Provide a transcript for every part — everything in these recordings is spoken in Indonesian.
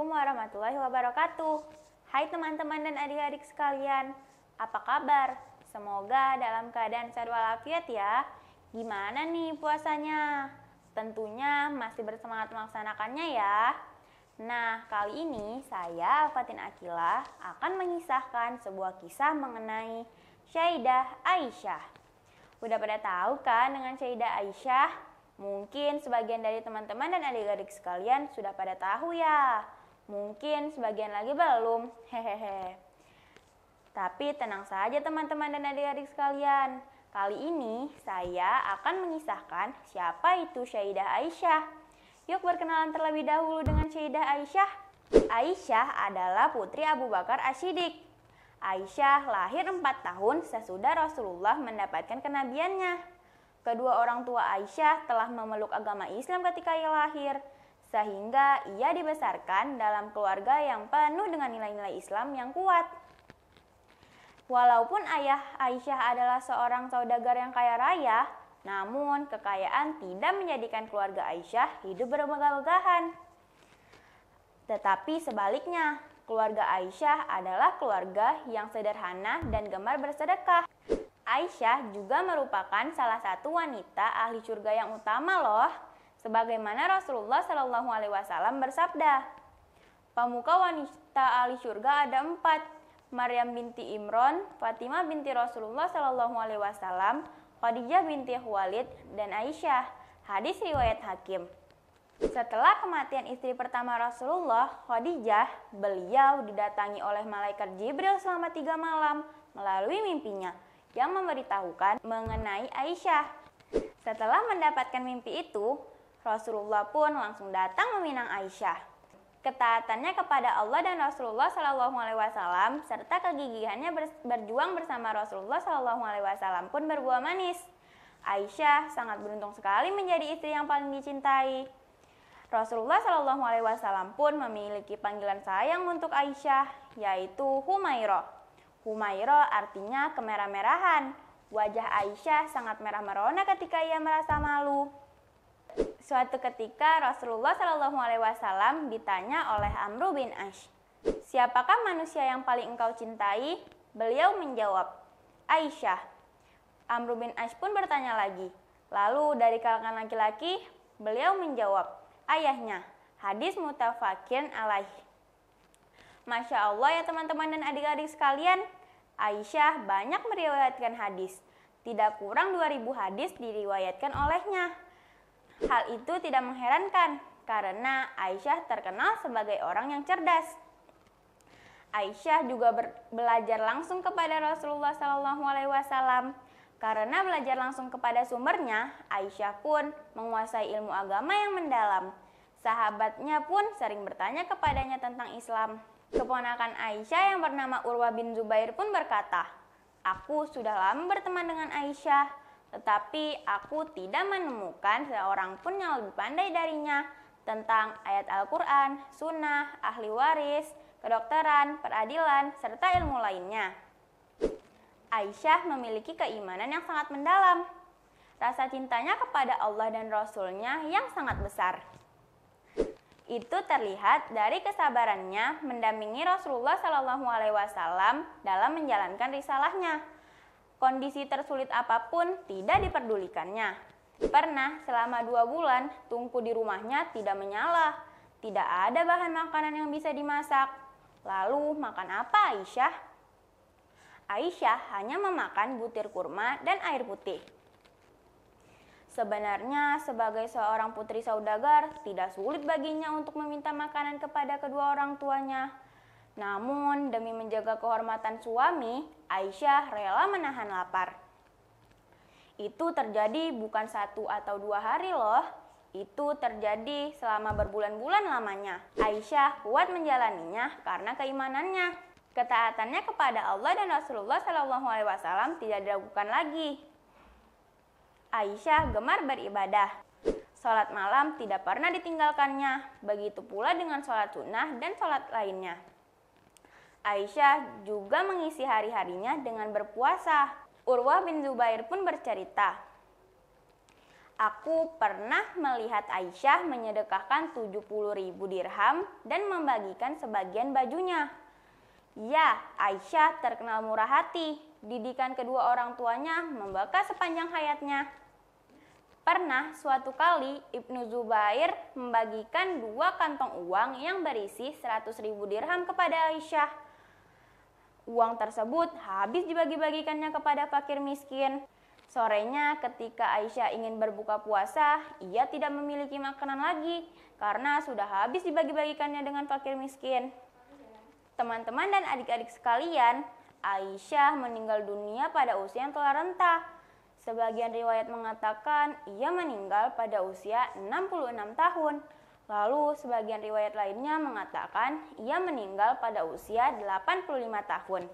Assalamualaikum warahmatullahi wabarakatuh. Hai teman-teman dan adik-adik sekalian, apa kabar? Semoga dalam keadaan sehat walafiat ya. Gimana nih puasanya? Tentunya masih bersemangat melaksanakannya ya. Nah, kali ini saya, Fatin Akilah, akan mengisahkan sebuah kisah mengenai Sayyidah Aisyah. Udah pada tahu kan dengan Sayyidah Aisyah? Mungkin sebagian dari teman-teman dan adik-adik sekalian sudah pada tahu ya. Mungkin sebagian lagi belum. Hehehe. Tapi tenang saja teman-teman dan adik-adik sekalian. Kali ini saya akan mengisahkan siapa itu Sayyidah Aisyah. Yuk berkenalan terlebih dahulu dengan Sayyidah Aisyah. Aisyah adalah putri Abu Bakar As-Siddiq. Aisyah lahir 4 tahun sesudah Rasulullah mendapatkan kenabiannya. Kedua orang tua Aisyah telah memeluk agama Islam ketika ia lahir, sehingga ia dibesarkan dalam keluarga yang penuh dengan nilai-nilai Islam yang kuat. Walaupun ayah Aisyah adalah seorang saudagar yang kaya raya, namun kekayaan tidak menjadikan keluarga Aisyah hidup bermegah-megahan. Tetapi sebaliknya, keluarga Aisyah adalah keluarga yang sederhana dan gemar bersedekah. Aisyah juga merupakan salah satu wanita ahli surga yang utama loh, sebagaimana Rasulullah Shallallahu Alaihi Wasallam bersabda, pemuka wanita ahli surga ada 4, Maryam binti Imron, Fatimah binti Rasulullah Shallallahu Alaihi Wasallam, Khadijah binti Khuwailid, dan Aisyah. Hadis riwayat Hakim. Setelah kematian istri pertama Rasulullah, Khadijah, beliau didatangi oleh malaikat Jibril selama 3 malam melalui mimpinya yang memberitahukan mengenai Aisyah. Setelah mendapatkan mimpi itu, Rasulullah pun langsung datang meminang Aisyah. Ketaatannya kepada Allah dan Rasulullah Shallallahu Alaihi Wasallam serta kegigihannya berjuang bersama Rasulullah Shallallahu Alaihi Wasallam pun berbuah manis. Aisyah sangat beruntung sekali menjadi istri yang paling dicintai. Rasulullah Shallallahu Alaihi Wasallam pun memiliki panggilan sayang untuk Aisyah, yaitu Humairah. Humairah artinya kemerah-merahan. Wajah Aisyah sangat merah merona ketika ia merasa malu. Suatu ketika Rasulullah Shallallahu Alaihi Wasallam ditanya oleh Amr bin Ash, siapakah manusia yang paling engkau cintai? Beliau menjawab, Aisyah. Amr bin Ash pun bertanya lagi. Lalu dari kalangan laki-laki, beliau menjawab, ayahnya. Hadis muttafaqun alaih. Masya Allah ya teman-teman dan adik-adik sekalian, Aisyah banyak meriwayatkan hadis. Tidak kurang 2000 hadis diriwayatkan olehnya. Hal itu tidak mengherankan karena Aisyah terkenal sebagai orang yang cerdas. Aisyah juga belajar langsung kepada Rasulullah SAW. Karena belajar langsung kepada sumbernya, Aisyah pun menguasai ilmu agama yang mendalam. Sahabatnya pun sering bertanya kepadanya tentang Islam. Keponakan Aisyah yang bernama Urwah bin Zubair pun berkata, aku sudah lama berteman dengan Aisyah, tetapi aku tidak menemukan seorang pun yang lebih pandai darinya tentang ayat Al-Quran, sunnah, ahli waris, kedokteran, peradilan, serta ilmu lainnya. Aisyah memiliki keimanan yang sangat mendalam. Rasa cintanya kepada Allah dan Rasul-Nya yang sangat besar. Itu terlihat dari kesabarannya mendampingi Rasulullah Shallallahu Alaihi Wasallam dalam menjalankan risalahnya. Kondisi tersulit apapun tidak diperdulikannya. Pernah selama 2 bulan tungku di rumahnya tidak menyala, tidak ada bahan makanan yang bisa dimasak. Lalu makan apa Aisyah? Aisyah hanya memakan butir kurma dan air putih. Sebenarnya sebagai seorang putri saudagar tidak sulit baginya untuk meminta makanan kepada kedua orang tuanya. Namun demi menjaga kehormatan suami, Aisyah rela menahan lapar. Itu terjadi bukan 1 atau 2 hari loh. Itu terjadi selama berbulan-bulan lamanya. Aisyah kuat menjalaninya karena keimanannya. Ketaatannya kepada Allah dan Rasulullah SAW tidak diragukan lagi. Aisyah gemar beribadah. Sholat malam tidak pernah ditinggalkannya, begitu pula dengan sholat sunnah dan sholat lainnya. Aisyah juga mengisi hari-harinya dengan berpuasa. Urwah bin Zubair pun bercerita, Aku pernah melihat Aisyah menyedekahkan 70.000 dirham dan membagikan sebagian bajunya. Ya, Aisyah terkenal murah hati. Didikan kedua orang tuanya membekas sepanjang hayatnya. Pernah suatu kali Ibnu Zubair membagikan 2 kantong uang yang berisi 100.000 dirham kepada Aisyah. Uang tersebut habis dibagi-bagikannya kepada fakir miskin. Sorenya ketika Aisyah ingin berbuka puasa, ia tidak memiliki makanan lagi karena sudah habis dibagi-bagikannya dengan fakir miskin. Teman-teman dan adik-adik sekalian, Aisyah meninggal dunia pada usia yang telah renta. Sebagian riwayat mengatakan ia meninggal pada usia 66 tahun. Lalu sebagian riwayat lainnya mengatakan ia meninggal pada usia 85 tahun.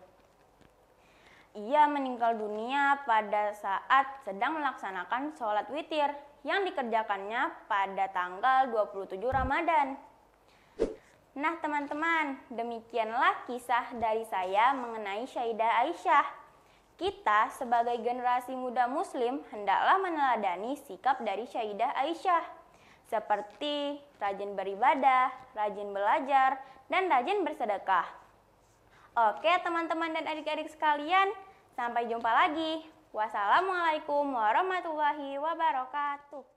Ia meninggal dunia pada saat sedang melaksanakan sholat witir yang dikerjakannya pada tanggal 27 Ramadan. Nah teman-teman, demikianlah kisah dari saya mengenai Sayyidah Aisyah. Kita sebagai generasi muda muslim hendaklah meneladani sikap dari Sayyidah Aisyah. Seperti rajin beribadah, rajin belajar, dan rajin bersedekah. Oke teman-teman dan adik-adik sekalian, sampai jumpa lagi. Wassalamualaikum warahmatullahi wabarakatuh.